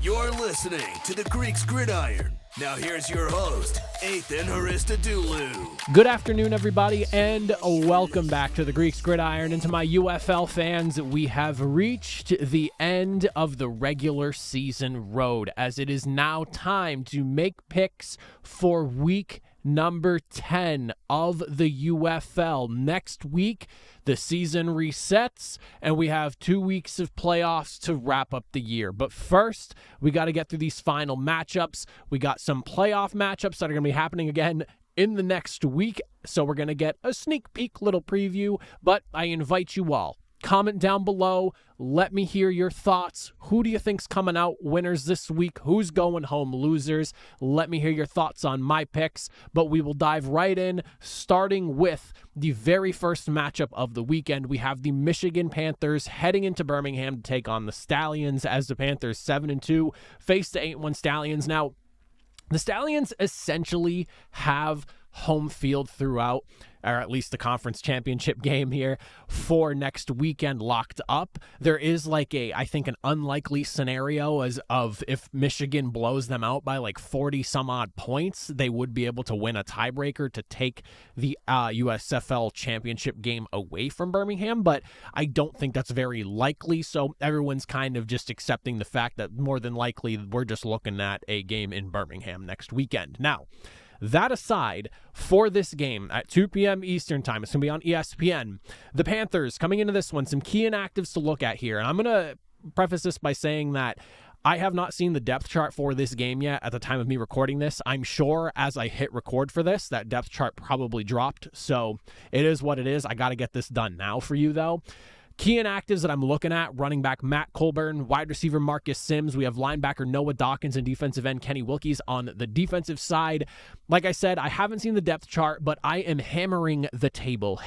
You're listening to the Greeks Gridiron. Now here's your host, Ethan Haristadoulou. Good afternoon, everybody, and welcome back to the Greeks Gridiron. And to my UFL fans, we have reached the end of the regular season road, as it is now time to make picks for week number 10 of the UFL. Next week, the season resets, and we have 2 weeks of playoffs to wrap up the year. But first, we got to get through these final matchups. We got some playoff matchups that are going to be happening again in the next week, so we're going to get a sneak peek little preview. But I invite you all, comment down below. Let me hear your thoughts. Who do you think's coming out winners this week? Who's going home losers? Let me hear your thoughts on my picks, but we will dive right in, starting with the very first matchup of the weekend. We have the Michigan Panthers heading into Birmingham to take on the Stallions, as the Panthers 7-2 face the 8-1 Stallions. Now, the Stallions essentially have home field throughout, or at least the conference championship game here for next weekend locked up. There is I think an unlikely scenario as of if Michigan blows them out by 40 some odd points, they would be able to win a tiebreaker to take the USFL championship game away from Birmingham, but I don't think that's very likely. So everyone's kind of just accepting the fact that more than likely we're just looking at a game in Birmingham next weekend. Now, that aside, for this game at 2 p.m. Eastern time, it's going to be on ESPN. The Panthers coming into this one, some key inactives to look at here. And I'm going to preface this by saying that I have not seen the depth chart for this game yet at the time of me recording this. I'm sure as I hit record for this, that depth chart probably dropped. So it is what it is. I got to get this done now for you, though. Key inactives that I'm looking at: running back Matt Colburn, wide receiver Marcus Sims. We have linebacker Noah Dawkins and defensive end Kenny Wilkes on the defensive side. Like I said, I haven't seen the depth chart, but I am hammering the table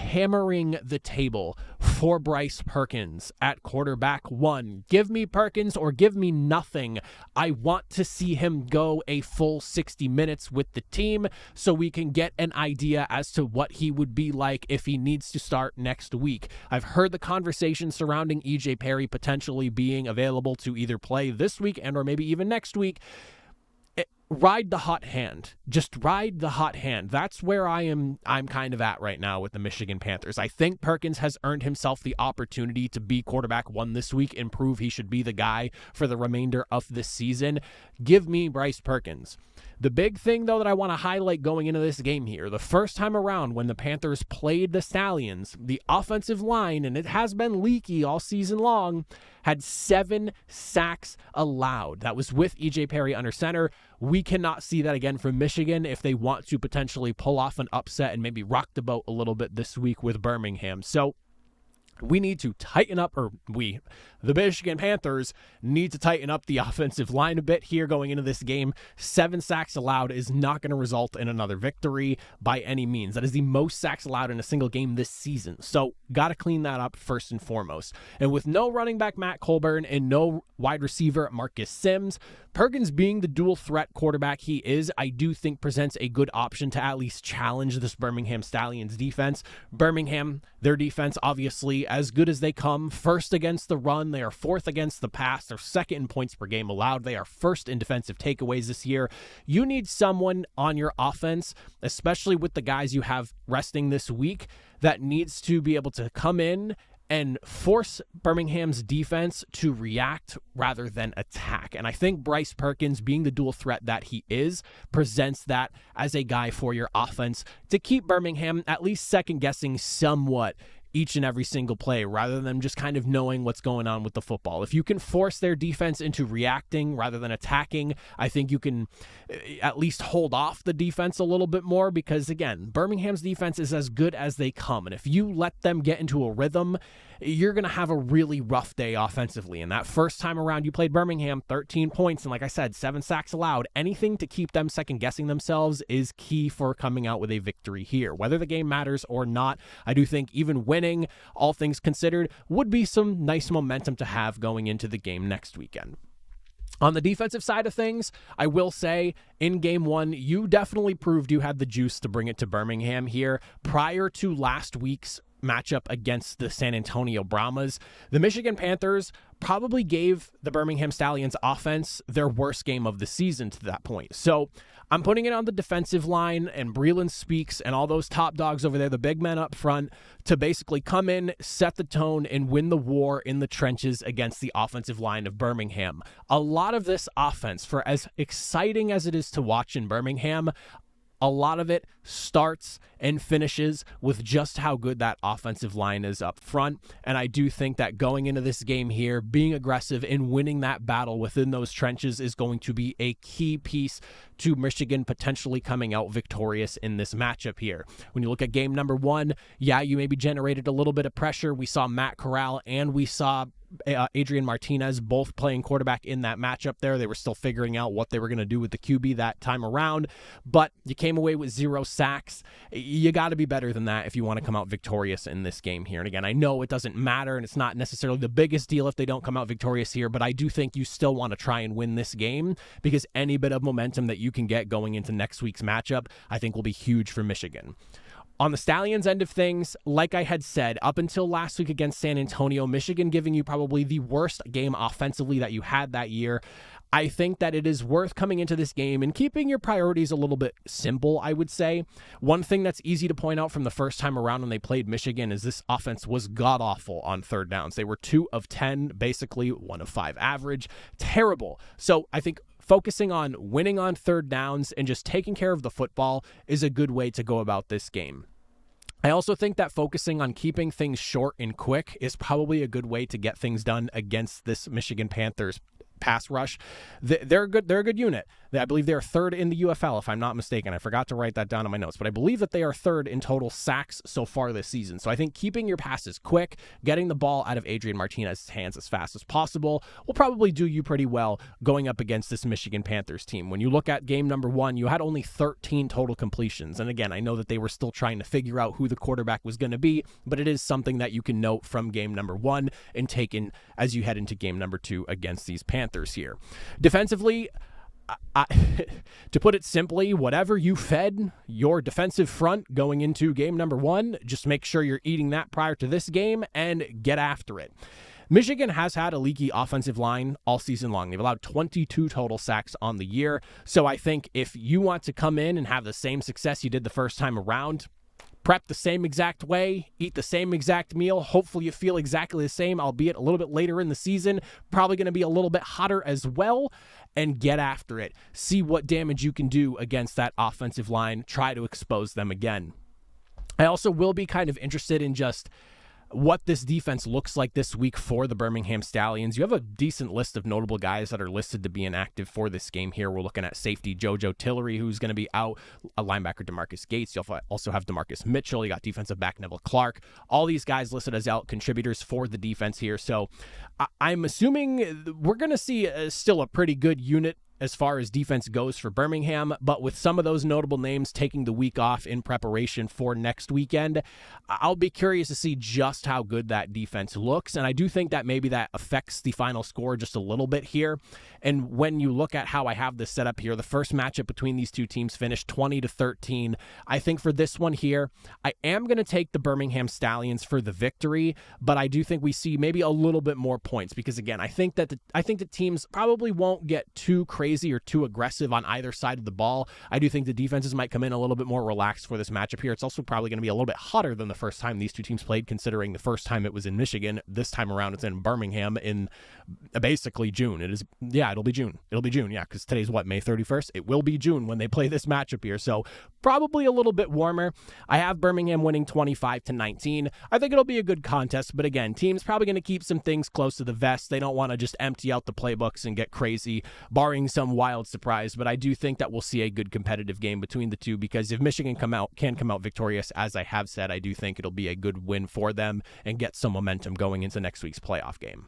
for Bryce Perkins at quarterback 1. Give me Perkins or give me nothing. I want to see him go a full 60 minutes with the team so we can get an idea as to what he would be like if he needs to start next week. I've heard the conversation surrounding EJ Perry potentially being available to either play this week and or maybe even next week. Ride the hot hand. Just ride the hot hand. That's where I'm kind of at right now with the Michigan Panthers. I think Perkins has earned himself the opportunity to be quarterback 1 this week and prove he should be the guy for the remainder of this season. Give me Bryce Perkins. The big thing, though, that I want to highlight going into this game here, the first time around when the Panthers played the Stallions, the offensive line, and it has been leaky all season long, had 7 sacks allowed. That was with EJ Perry under center. We cannot see that again from Michigan if they want to potentially pull off an upset and maybe rock the boat a little bit this week with Birmingham. So we need to tighten up, the Michigan Panthers need to tighten up the offensive line a bit here going into this game. 7 sacks allowed is not going to result in another victory by any means. That is the most sacks allowed in a single game this season. So got to clean that up first and foremost. And with no running back Matt Colburn and no wide receiver Marcus Sims, Perkins being the dual threat quarterback he is, I do think presents a good option to at least challenge this Birmingham Stallions defense. Birmingham, their defense, obviously as good as they come. First against the run, they are 4th against the pass. They're 2nd in points per game allowed. They are 1st in defensive takeaways this year. You need someone on your offense, especially with the guys you have resting this week, that needs to be able to come in and force Birmingham's defense to react rather than attack. And I think Bryce Perkins, being the dual threat that he is, presents that as a guy for your offense to keep Birmingham at least second guessing somewhat each and every single play rather than just kind of knowing what's going on with the football. If you can force their defense into reacting rather than attacking, I think you can at least hold off the defense a little bit more, because again, Birmingham's defense is as good as they come. And if you let them get into a rhythm, you're going to have a really rough day offensively. And that first time around you played Birmingham, 13 points. And like I said, 7 sacks allowed. Anything to keep them second guessing themselves is key for coming out with a victory here. Whether the game matters or not, I do think even winning, all things considered, would be some nice momentum to have going into the game next weekend. On the defensive side of things, I will say in game 1, you definitely proved you had the juice to bring it to Birmingham here. Prior to last week's matchup against the San Antonio Brahmas. The Michigan Panthers probably gave the Birmingham Stallions offense their worst game of the season to that point. So I'm putting it on the defensive line and Breland Speaks and all those top dogs over there, the big men up front, to basically come in, set the tone, and win the war in the trenches against the offensive line of Birmingham. A lot of this offense, for as exciting as it is to watch in Birmingham, a lot of it starts and finishes with just how good that offensive line is up front. And I do think that going into this game here, being aggressive and winning that battle within those trenches is going to be a key piece to Michigan potentially coming out victorious in this matchup here. When you look at game number one, yeah, you maybe generated a little bit of pressure. We saw Matt Corral and we saw Adrian Martinez both playing quarterback in that matchup there. They were still figuring out what they were going to do with the QB that time around, but you came away with 0 sacks. You got to be better than that if you want to come out victorious in this game here. And again, I know it doesn't matter and it's not necessarily the biggest deal if they don't come out victorious here, but I do think you still want to try and win this game because any bit of momentum that you can get going into next week's matchup, I think will be huge for Michigan. On the Stallions end of things, like I had said, up until last week against San Antonio, Michigan giving you probably the worst game offensively that you had that year. I think that it is worth coming into this game and keeping your priorities a little bit simple, I would say. One thing that's easy to point out from the first time around when they played Michigan is this offense was god-awful on third downs. They were 2 of 10, basically 1 of 5 average. Terrible. So I think focusing on winning on third downs and just taking care of the football is a good way to go about this game. I also think that focusing on keeping things short and quick is probably a good way to get things done against this Michigan Panthers pass rush. They're a good unit. I believe they're third in the UFL, if I'm not mistaken. I forgot to write that down in my notes, but I believe that they are third in total sacks so far this season. So I think keeping your passes quick, getting the ball out of Adrian Martinez's hands as fast as possible will probably do you pretty well going up against this Michigan Panthers team. When you look at game number one, you had only 13 total completions. And again, I know that they were still trying to figure out who the quarterback was going to be, but it is something that you can note from game number one and take in as you head into game number two against these Panthers here. Defensively, to put it simply, whatever you fed your defensive front going into game number one, just make sure you're eating that prior to this game and get after it. Michigan has had a leaky offensive line all season long. They've allowed 22 total sacks on the year. So I think if you want to come in and have the same success you did the first time around, prep the same exact way, eat the same exact meal. Hopefully you feel exactly the same, albeit a little bit later in the season, probably going to be a little bit hotter as well, and get after it. See what damage you can do against that offensive line. Try to expose them again. I also will be kind of interested in just what this defense looks like this week for the Birmingham Stallions. You have a decent list of notable guys that are listed to be inactive for this game here. We're looking at safety JoJo Tillery, who's going to be out, a linebacker DeMarcus Gates. You also have DeMarcus Mitchell. You got defensive back Neville Clark. All these guys listed as out contributors for the defense here. So I'm assuming we're going to see still a pretty good unit as far as defense goes for Birmingham, but with some of those notable names taking the week off in preparation for next weekend, I'll be curious to see just how good that defense looks, and I do think that maybe that affects the final score just a little bit here. And when you look at how I have this set up here, the first matchup between these two teams finished 20-13. I think for this one here, I am going to take the Birmingham Stallions for the victory, but I do think we see maybe a little bit more points because, again, I think the teams probably won't get too crazy or too aggressive on either side of the ball. I do think the defenses might come in a little bit more relaxed for this matchup here. It's also probably going to be a little bit hotter than the first time these two teams played, considering the first time it was in Michigan. This time around it's in Birmingham in basically June. It'll be June. Yeah, because today's May 31st? It will be June when they play this matchup here. So probably a little bit warmer. I have Birmingham winning 25-19. I think it'll be a good contest, but again, teams probably going to keep some things close to the vest. They don't want to just empty out the playbooks and get crazy, barring some wild surprise, but I do think that we'll see a good competitive game between the two because if Michigan can come out victorious, as I have said, I do think it'll be a good win for them and get some momentum going into next week's playoff game.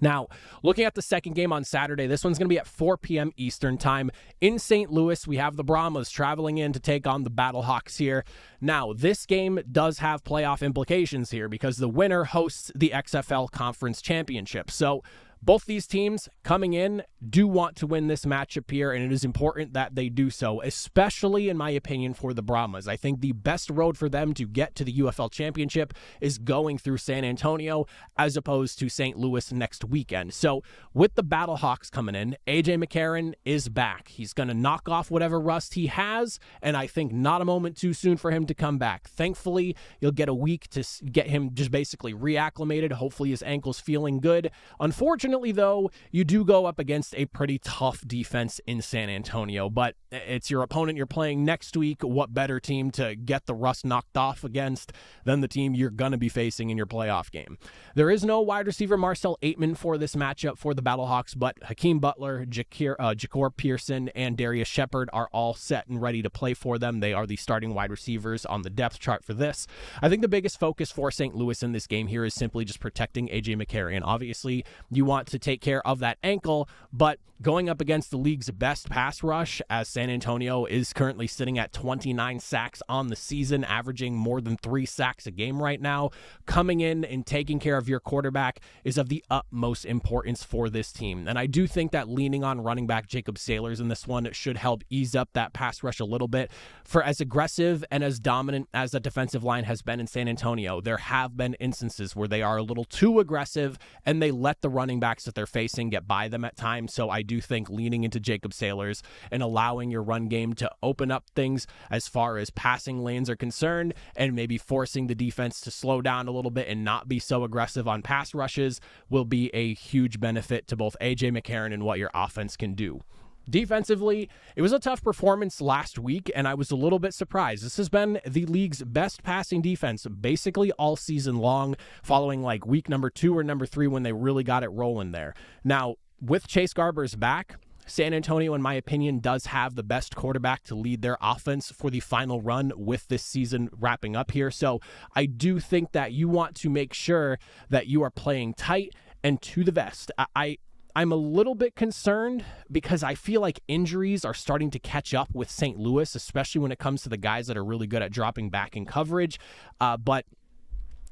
Now, looking at the second game on Saturday, this one's going to be at 4 p.m. Eastern time. In St. Louis, we have the Brahmas traveling in to take on the Battlehawks here. Now, this game does have playoff implications here because the winner hosts the XFL Conference Championship. So, Both these teams coming in do want to win this matchup here, and it is important that they do so, especially, in my opinion, for the Brahmas. I think the best road for them to get to the UFL Championship is going through San Antonio as opposed to St. Louis next weekend. So with the Battlehawks coming in, AJ McCarron is back. He's going to knock off whatever rust he has, and I think not a moment too soon for him to come back. Thankfully, you'll get a week to get him just basically reacclimated. Hopefully his ankle's feeling good. Unfortunately, though, you do go up against a pretty tough defense in San Antonio, but it's your opponent you're playing next week. What better team to get the rust knocked off against than the team you're going to be facing in your playoff game? There is no wide receiver Marcel Aitman for this matchup for the Battlehawks, but Hakeem Butler, Jakor Pearson, and Darius Shepard are all set and ready to play for them. They are the starting wide receivers on the depth chart for this. I think the biggest focus for St. Louis in this game here is simply just protecting AJ McCarron. Obviously, you want to take care of that ankle, but going up against the league's best pass rush, as San Antonio is currently sitting at 29 sacks on the season, averaging more than 3 sacks a game right now, coming in and taking care of your quarterback is of the utmost importance for this team. And I do think that leaning on running back Jacob Sailors in this one should help ease up that pass rush a little bit. For as aggressive and as dominant as the defensive line has been in San Antonio, there have been instances where they are a little too aggressive and they let the running backs that they're facing get by them at times. So I do think leaning into Jacob Sailors and allowing your run game to open up things as far as passing lanes are concerned, and maybe forcing the defense to slow down a little bit and not be so aggressive on pass rushes, will be a huge benefit to both AJ McCarron and what your offense can do. Defensively, it was a tough performance last week, and I was a little bit surprised. This has been the league's best passing defense basically all season long, following like week number 2 or number 3 when they really got it rolling there. Now, with Chase Garbers back, San Antonio, in my opinion, does have the best quarterback to lead their offense for the final run with this season wrapping up here. So I do think that you want to make sure that you are playing tight and to the vest. I'm a little bit concerned because I feel like injuries are starting to catch up with St. Louis, especially when it comes to the guys that are really good at dropping back in coverage. But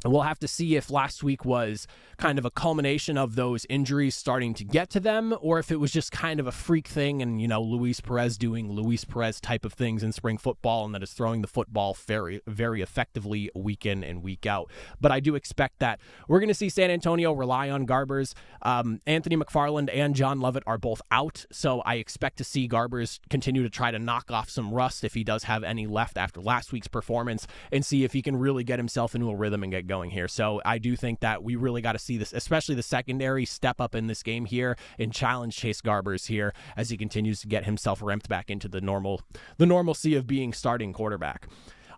we'll have to see if last week was kind of a culmination of those injuries starting to get to them, or if it was just kind of a freak thing and, Luis Perez doing Luis Perez type of things in spring football, and that is throwing the football very, very effectively week in and week out. But I do expect that we're going to see San Antonio rely on Garbers. Anthony McFarland and John Lovett are both out, so I expect to see Garbers continue to try to knock off some rust if he does have any left after last week's performance, and see if he can really get himself into a rhythm and get going here. So I do think that we really got to see this, especially the secondary, step up in this game here and challenge Chase Garbers here as he continues to get himself ramped back into the normalcy of being starting quarterback.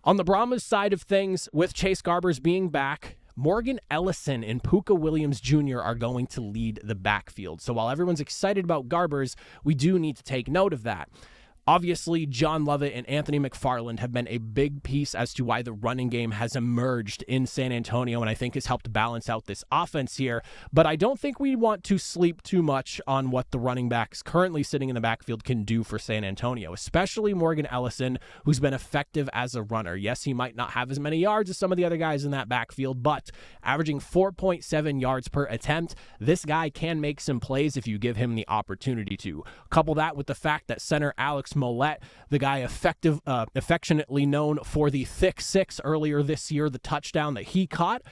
On the Brahmas side of things, with Chase Garbers being back, Morgan Ellison and Puka Williams Jr. are going to lead the backfield. So while everyone's excited about Garbers, we do need to take note of that. Obviously, John Lovett and Anthony McFarland have been a big piece as to why the running game has emerged in San Antonio, and I think has helped balance out this offense here. But I don't think we want to sleep too much on what the running backs currently sitting in the backfield can do for San Antonio, especially Morgan Ellison, who's been effective as a runner. Yes, he might not have as many yards as some of the other guys in that backfield, but averaging 4.7 yards per attempt, this guy can make some plays if you give him the opportunity to. Couple that with the fact that center Alex Mollett, the guy affectionately known for the thick six earlier this year, the touchdown that he caught,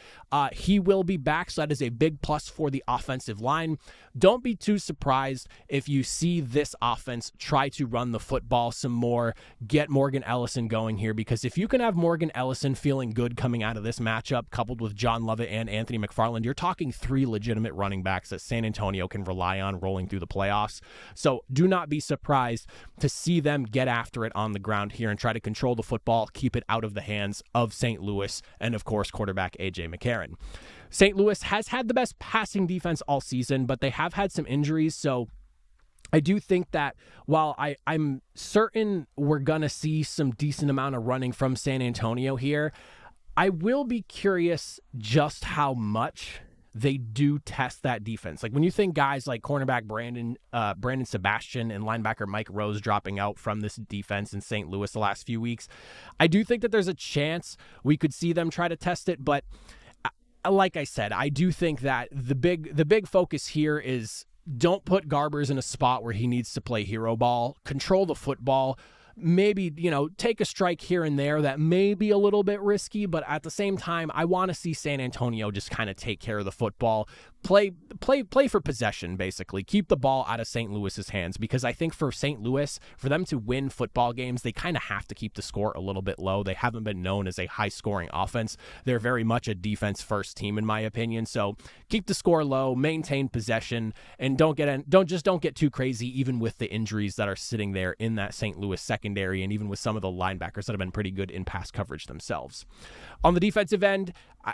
he will be back, so that is a big plus for the offensive line. Don't be too surprised if you see this offense try to run the football some more, get Morgan Ellison going here, because if you can have Morgan Ellison feeling good coming out of this matchup, coupled with John Lovett and Anthony McFarland, you're talking 3 legitimate running backs that San Antonio can rely on rolling through the playoffs. So do not be surprised to see them get after it on the ground here and try to control the football, keep it out of the hands of St. Louis and, of course, quarterback AJ McCarron. St. Louis has had the best passing defense all season, but they have had some injuries, so I do think that while I'm certain we're going to see some decent amount of running from San Antonio here, I will be curious just how much they do test that defense. Like when you think guys like cornerback Brandon Sebastian and linebacker Mike Rose dropping out from this defense in St. Louis the last few weeks, I do think that there's a chance we could see them try to test it, but like I said, I do think that the big focus here is don't put Garbers in a spot where he needs to play hero ball. Control the football. Maybe, take a strike here and there that may be a little bit risky, but at the same time, I want to see San Antonio just kind of take care of the football. Play for possession, basically. Keep the ball out of St. Louis's hands, because I think for St. Louis, for them to win football games, they kind of have to keep the score a little bit low. They haven't been known as a high-scoring offense. They're very much a defense-first team, in my opinion. So keep the score low, maintain possession, and don't get too crazy, even with the injuries that are sitting there in that St. Louis secondary, and even with some of the linebackers that have been pretty good in pass coverage themselves. On the defensive end,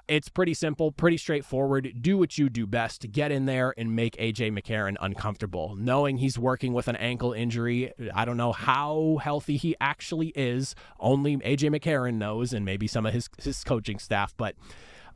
it's pretty simple, pretty straightforward. Do what you do best to get in there and make A.J. McCarron uncomfortable. Knowing he's working with an ankle injury, I don't know how healthy he actually is. Only A.J. McCarron knows, and maybe some of his coaching staff, but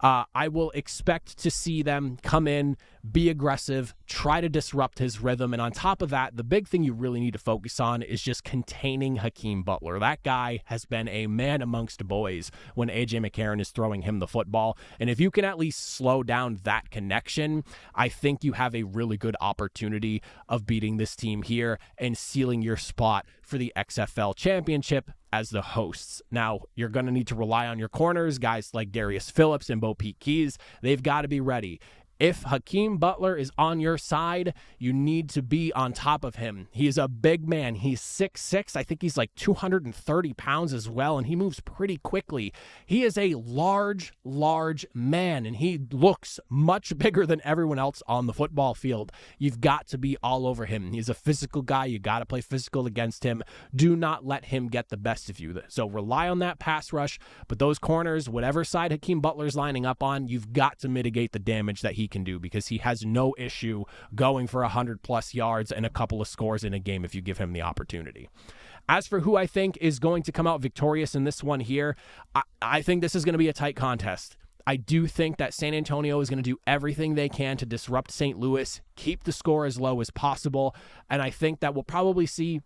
I will expect to see them come in, be aggressive, try to disrupt his rhythm. And on top of that, the big thing you really need to focus on is just containing Hakeem Butler. That guy has been a man amongst boys when A.J. McCarron is throwing him the football. And if you can at least slow down that connection, I think you have a really good opportunity of beating this team here and sealing your spot for the XFL championship as the hosts. Now, you're going to need to rely on your corners, guys like Darius Phillips and Bo Peep Keys. They've got to be ready. If Hakeem Butler is on your side, you need to be on top of him. He is a big man. He's 6'6". I think he's like 230 pounds as well, and he moves pretty quickly. He is a large man, and he looks much bigger than everyone else on the football field. You've got to be all over him. He's a physical guy. You got to play physical against him. Do not let him get the best of you. So rely on that pass rush, but those corners, whatever side Hakeem Butler's lining up on, you've got to mitigate the damage that he can do, because he has no issue going for 100+ yards and a couple of scores in a game if you give him the opportunity. As for who I think is going to come out victorious in this one here, I think this is going to be a tight contest. I do think that San Antonio is going to do everything they can to disrupt St. Louis, keep the score as low as possible, and I think that we'll probably see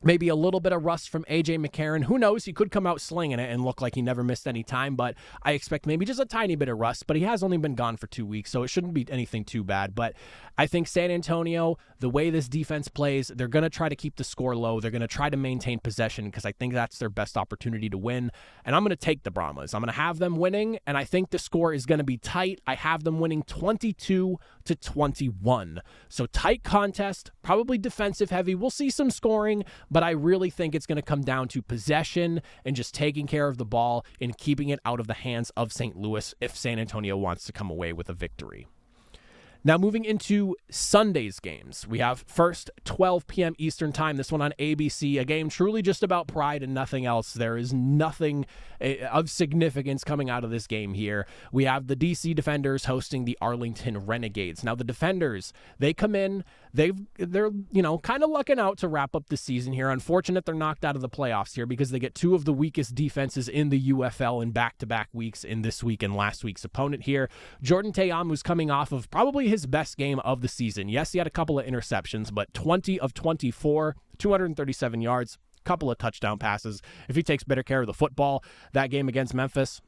maybe a little bit of rust from A.J. McCarron. Who knows? He could come out slinging it and look like he never missed any time, but I expect maybe just a tiny bit of rust, but he has only been gone for 2 weeks, so it shouldn't be anything too bad. But I think San Antonio, the way this defense plays, they're going to try to keep the score low. They're going to try to maintain possession, because I think that's their best opportunity to win, and I'm going to take the Brahmas. I'm going to have them winning, and I think the score is going to be tight. I have them winning 22-21. So tight contest, probably defensive heavy. We'll see some scoring, but I really think it's going to come down to possession and just taking care of the ball and keeping it out of the hands of St. Louis if San Antonio wants to come away with a victory. Now, moving into Sunday's games, we have first 12 p.m. Eastern time, this one on ABC, a game truly just about pride and nothing else. There is nothing of significance coming out of this game here. We have the DC Defenders hosting the Arlington Renegades. Now, the Defenders, they come in, they're kind of lucking out to wrap up the season here. Unfortunate they're knocked out of the playoffs here, because they get two of the weakest defenses in the UFL in back-to-back weeks, in this week and last week's opponent here. Jordan Te'amu's coming off of probably his best game of the season. Yes, he had a couple of interceptions, but 20 of 24, 237 yards, couple of touchdown passes. If he takes better care of the football, that game against Memphis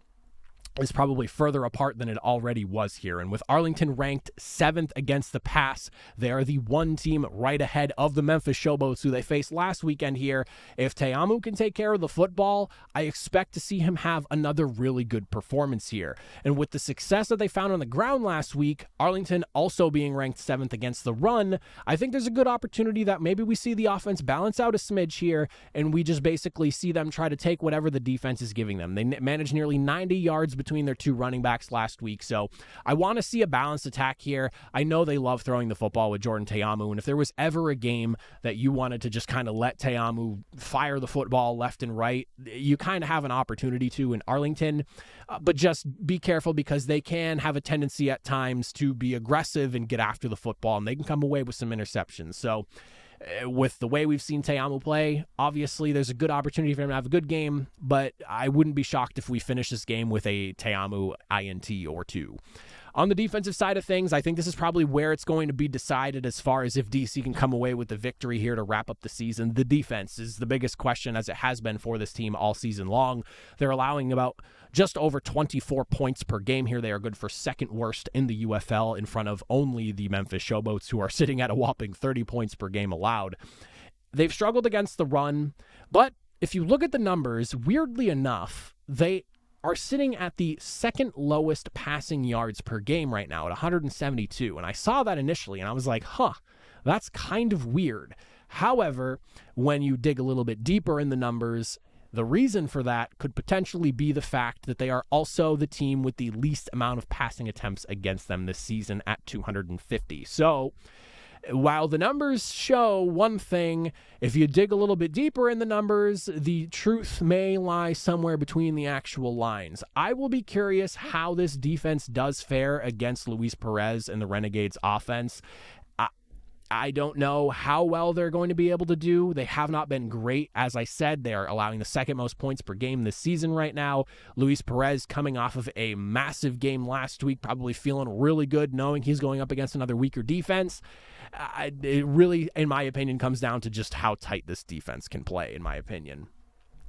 is probably further apart than it already was here. And with Arlington ranked 7th against the pass, they are the one team right ahead of the Memphis Showboats, who they faced last weekend here. If Te'amu can take care of the football, I expect to see him have another really good performance here. And with the success that they found on the ground last week, Arlington also being ranked 7th against the run, I think there's a good opportunity that maybe we see the offense balance out a smidge here, and we just basically see them try to take whatever the defense is giving them. They managed nearly 90 yards between their two running backs last week, so I want to see a balanced attack here. I know they love throwing the football with Jordan Te'amu, and if there was ever a game that you wanted to just kind of let Te'amu fire the football left and right, you kind of have an opportunity to in Arlington, but just be careful, because they can have a tendency at times to be aggressive and get after the football, and they can come away with some interceptions. So with the way we've seen Te'amu play, obviously there's a good opportunity for him to have a good game, but I wouldn't be shocked if we finish this game with a Te'amu INT or two. On the defensive side of things, I think this is probably where it's going to be decided as far as if DC can come away with the victory here to wrap up the season. The defense is the biggest question, as it has been for this team all season long. They're allowing about just over 24 points per game here. They are good for second worst in the UFL, in front of only the Memphis Showboats, who are sitting at a whopping 30 points per game allowed. They've struggled against the run, but if you look at the numbers, weirdly enough, they are sitting at the second lowest passing yards per game right now at 172. And I saw that initially and I was like, that's kind of weird. However, when you dig a little bit deeper in the numbers, the reason for that could potentially be the fact that they are also the team with the least amount of passing attempts against them this season at 250. So while the numbers show one thing, if you dig a little bit deeper in the numbers, the truth may lie somewhere between the actual lines. I will be curious how this defense does fare against Luis Perez and the Renegades offense. I don't know how well they're going to be able to do. They have not been great. As I said, they are allowing the second most points per game this season right now. Luis Perez coming off of a massive game last week, probably feeling really good knowing he's going up against another weaker defense. It really, in my opinion, comes down to just how tight this defense can play, in my opinion.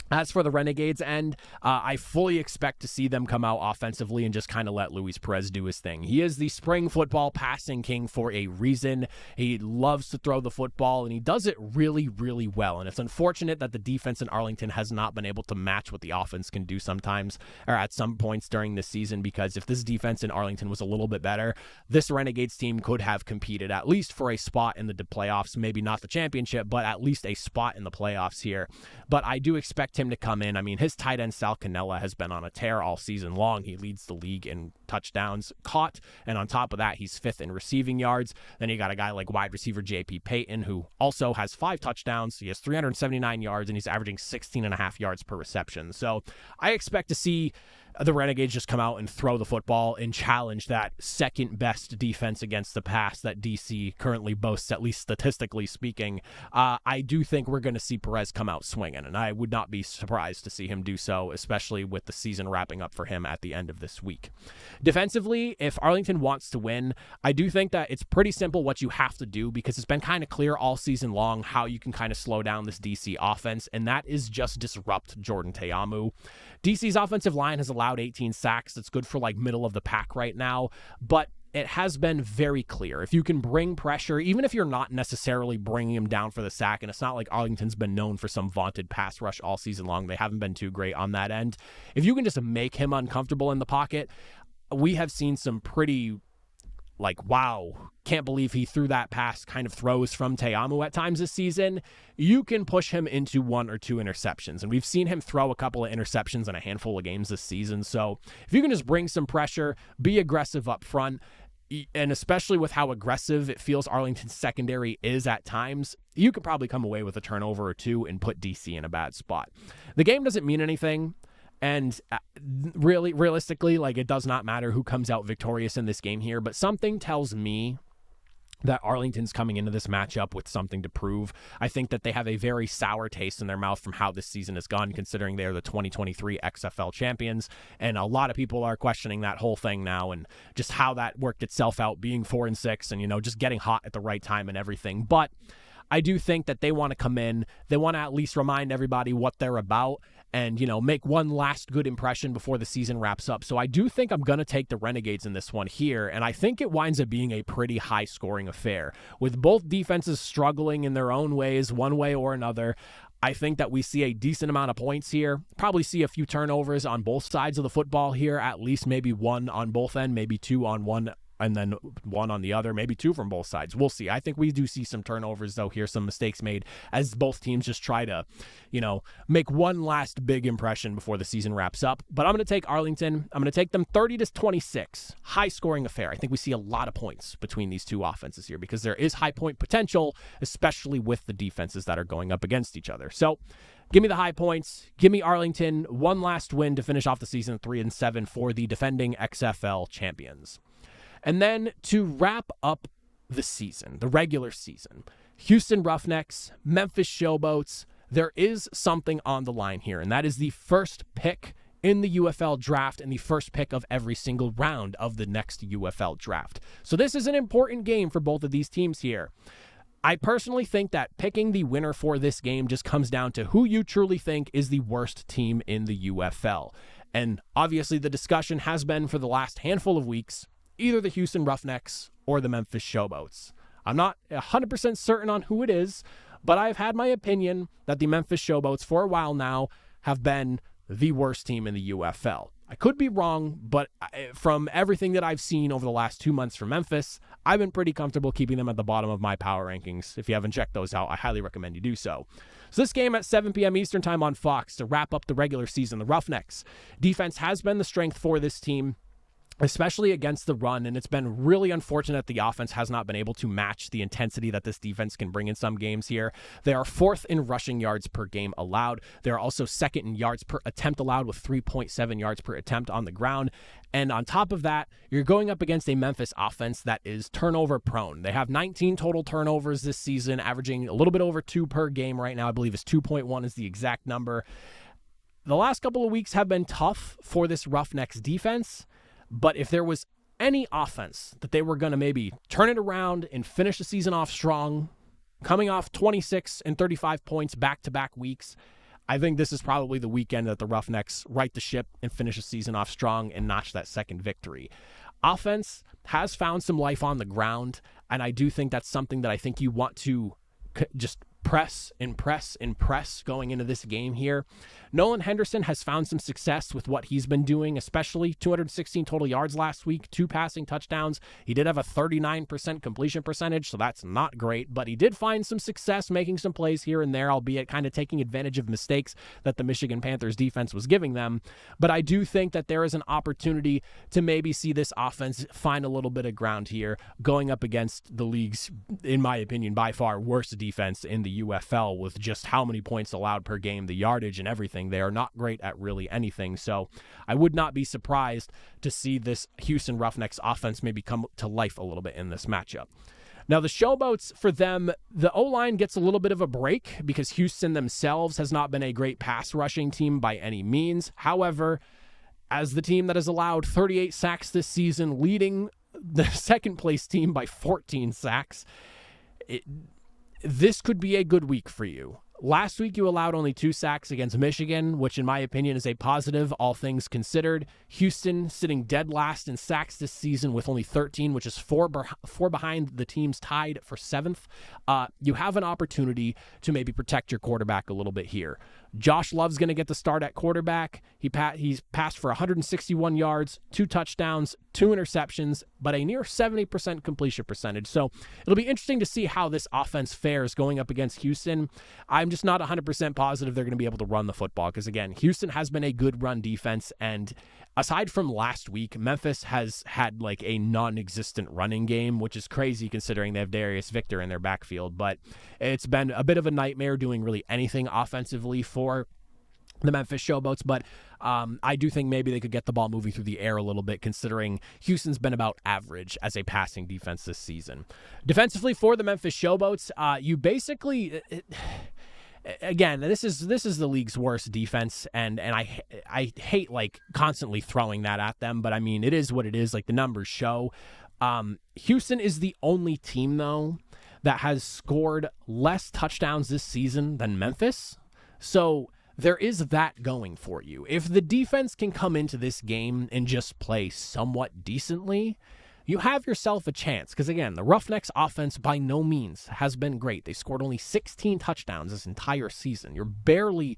As for the Renegades end, I fully expect to see them come out offensively and just kind of let Luis Perez do his thing. He is the spring football passing king for a reason. He loves to throw the football, and he does it really, really well. And it's unfortunate that the defense in Arlington has not been able to match what the offense can do sometimes, or at some points during this season, because if this defense in Arlington was a little bit better, this Renegades team could have competed at least for a spot in the playoffs, maybe not the championship, but at least a spot in the playoffs here. But I do expect him to come in. I mean, his tight end Sal Cannella has been on a tear all season long. He leads the league in touchdowns caught, and on top of that, he's fifth in receiving yards. Then you got a guy like wide receiver JP Payton, who also has 5 touchdowns. He has 379 yards, and he's averaging 16.5 yards per reception. So I expect to see the Renegades just come out and throw the football and challenge that second best defense against the pass that DC currently boasts, at least statistically speaking. I do think we're going to see Perez come out swinging, and I would not be surprised to see him do so, especially with the season wrapping up for him at the end of this week. Defensively, if Arlington wants to win, I do think that it's pretty simple what you have to do, because it's been kind of clear all season long how you can kind of slow down this DC offense, and that is just disrupt Jordan Te'amu. DC's offensive line has allowed 18 sacks. That's good for like middle of the pack right now, but it has been very clear. If you can bring pressure, even if you're not necessarily bringing him down for the sack, and it's not like Arlington's been known for some vaunted pass rush all season long. They haven't been too great on that end. If you can just make him uncomfortable in the pocket, we have seen some pretty wow, can't believe he threw that pass kind of throws from Te'amu at times this season. You can push him into 1 or 2 interceptions, and we've seen him throw a couple of interceptions in a handful of games this season. So if you can just bring some pressure, be aggressive up front, and especially with how aggressive it feels Arlington's secondary is at times, you could probably come away with a turnover or 2 and put DC in a bad spot. The game doesn't mean anything. And really, realistically, it does not matter who comes out victorious in this game here, but something tells me that Arlington's coming into this matchup with something to prove. I think that they have a very sour taste in their mouth from how this season has gone, considering they are the 2023 XFL champions, and a lot of people are questioning that whole thing now and just how that worked itself out, being 4-6 and, just getting hot at the right time and everything. But I do think that they want to come in, they want to at least remind everybody what they're about, and, make one last good impression before the season wraps up. So I do think I'm going to take the Renegades in this one here, and I think it winds up being a pretty high-scoring affair. With both defenses struggling in their own ways, one way or another, I think that we see a decent amount of points here. Probably see a few turnovers on both sides of the football here, at least maybe 1 on both ends, maybe 2 on one and then 1 on the other, maybe 2 from both sides. We'll see. I think we do see some turnovers, though, here, some mistakes made as both teams just try to, make one last big impression before the season wraps up. But I'm going to take Arlington. I'm going to take them 30-26. High-scoring affair. I think we see a lot of points between these two offenses here because there is high point potential, especially with the defenses that are going up against each other. So give me the high points. Give me Arlington. One last win to finish off the season 3-7 for the defending XFL champions. And then to wrap up the season, the regular season, Houston Roughnecks, Memphis Showboats, there is something on the line here, and that is the first pick in the UFL draft and the first pick of every single round of the next UFL draft. So this is an important game for both of these teams here. I personally think that picking the winner for this game just comes down to who you truly think is the worst team in the UFL. And obviously the discussion has been for the last handful of weeks, either the Houston Roughnecks or the Memphis Showboats. I'm not 100% certain on who it is, but I've had my opinion that the Memphis Showboats for a while now have been the worst team in the UFL. I could be wrong, but from everything that I've seen over the last 2 months from Memphis, I've been pretty comfortable keeping them at the bottom of my power rankings. If you haven't checked those out, I highly recommend you do so. So this game at 7 p.m. Eastern time on Fox to wrap up the regular season. The Roughnecks defense has been the strength for this team, especially against the run, and it's been really unfortunate that the offense has not been able to match the intensity that this defense can bring in some games here. They are 4th in rushing yards per game allowed. They are also 2nd in yards per attempt allowed with 3.7 yards per attempt on the ground. And on top of that, you're going up against a Memphis offense that is turnover prone. They have 19 total turnovers this season, averaging a little bit over 2 per game right now. I believe it's 2.1 is the exact number. The last couple of weeks have been tough for this Roughnecks defense. But if there was any offense that they were going to maybe turn it around and finish the season off strong, coming off 26 and 35 points back-to-back weeks, I think this is probably the weekend that the Roughnecks right the ship and finish the season off strong and notch that second victory. Offense has found some life on the ground, and I do think that's something that I think you want to just press going into this game here. Nolan Henderson has found some success with what he's been doing, especially 216 total yards last week, 2 passing touchdowns. He did have a 39% completion percentage, so that's not great, but he did find some success making some plays here and there, albeit kind of taking advantage of mistakes that the Michigan Panthers defense was giving them. But I do think that there is an opportunity to maybe see this offense find a little bit of ground here going up against the league's, in my opinion, by far worst defense in the UFL with just how many points allowed per game, the yardage and everything. They are not great at really anything. So I would not be surprised to see this Houston Roughnecks offense maybe come to life a little bit in this matchup. Now the Showboats, for them, the O-line gets a little bit of a break because Houston themselves has not been a great pass rushing team by any means. However, as the team that has allowed 38 sacks this season, leading the second place team by 14 sacks, this could be a good week for you. Last week, you allowed only 2 sacks against Michigan, which in my opinion is a positive, all things considered. Houston sitting dead last in sacks this season with only 13, which is 4 behind the teams tied for 7th. You have an opportunity to maybe protect your quarterback a little bit here. Josh Love's going to get the start at quarterback. He's passed for 161 yards, 2 touchdowns, 2 interceptions, but a near 70% completion percentage. So it'll be interesting to see how this offense fares going up against Houston. I'm just not 100% positive they're going to be able to run the football because, again, Houston has been a good run defense, and aside from last week, Memphis has had like a non-existent running game, which is crazy considering they have Darius Victor in their backfield, but it's been a bit of a nightmare doing really anything offensively for the Memphis Showboats, but I do think maybe they could get the ball moving through the air a little bit considering Houston's been about average as a passing defense this season. Defensively for the Memphis Showboats, you basically... Again, this is the league's worst defense, and I hate like constantly throwing that at them, but I mean it is what it is. Like the numbers show. Houston is the only team though that has scored less touchdowns this season than Memphis, so there is that going for you. If the defense can come into this game and just play somewhat decently, you have yourself a chance because, again, the Roughnecks offense by no means has been great. They scored only 16 touchdowns this entire season. You're barely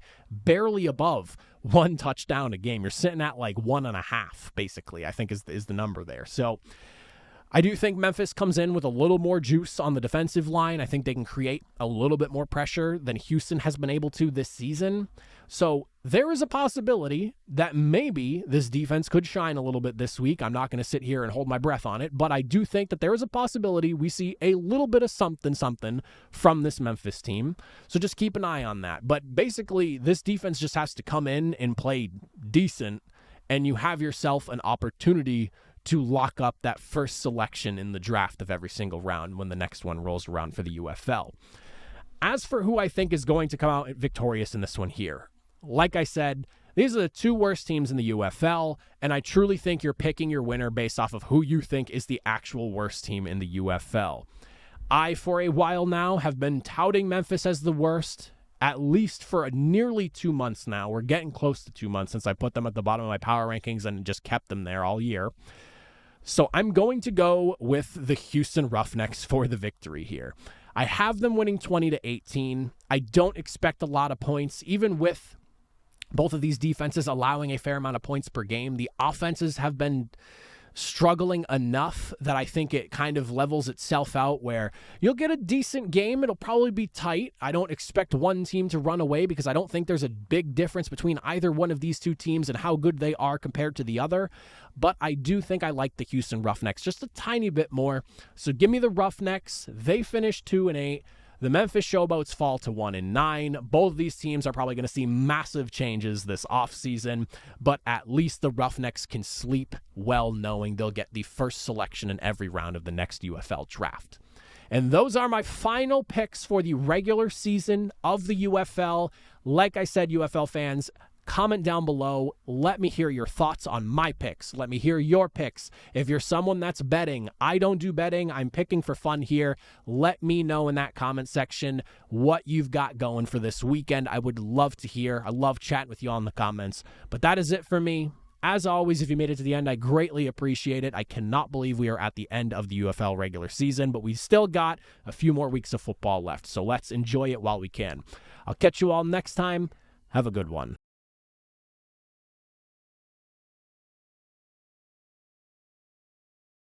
above 1 touchdown a game. You're sitting at like 1.5, basically, I think is the number there. So I do think Memphis comes in with a little more juice on the defensive line. I think they can create a little bit more pressure than Houston has been able to this season. So there is a possibility that maybe this defense could shine a little bit this week. I'm not going to sit here and hold my breath on it, but I do think that there is a possibility we see a little bit of something from this Memphis team. So just keep an eye on that. But basically, this defense just has to come in and play decent, and you have yourself an opportunity to lock up that first selection in the draft of every single round when the next one rolls around for the UFL. As for who I think is going to come out victorious in this one here, like I said, These are the two worst teams in the UFL, and I truly think you're picking your winner based off of who you think is the actual worst team in the UFL. I, for a while now, have been touting Memphis as the worst, at least for nearly 2 months now. We're getting close to 2 months since I put them at the bottom of my power rankings and just kept them there all year. So I'm going to go with the Houston Roughnecks for the victory here. I have them winning 20-18. I don't expect a lot of points, even with both of these defenses allowing a fair amount of points per game. The offenses have been struggling enough that I think it kind of levels itself out where you'll get a decent game. It'll probably be tight. I don't expect one team to run away because I don't think there's a big difference between either one of these two teams and how good they are compared to the other. But I do think I like the Houston Roughnecks just a tiny bit more. So give me the Roughnecks. They finish 2-8. The Memphis Showboats fall to 1-9. Both of these teams are probably going to see massive changes this offseason, but at least the Roughnecks can sleep well knowing they'll get the first selection in every round of the next UFL draft. And those are my final picks for the regular season of the UFL. Like I said, UFL fans, comment down below. Let me hear your thoughts on my picks. Let me hear your picks. If you're someone that's betting, I don't do betting. I'm picking for fun here. Let me know in that comment section what you've got going for this weekend. I would love to hear. I love chatting with you all in the comments. But that is it for me. As always, if you made it to the end, I greatly appreciate it. I cannot believe we are at the end of the UFL regular season, but we still got a few more weeks of football left. So let's enjoy it while we can. I'll catch you all next time. Have a good one.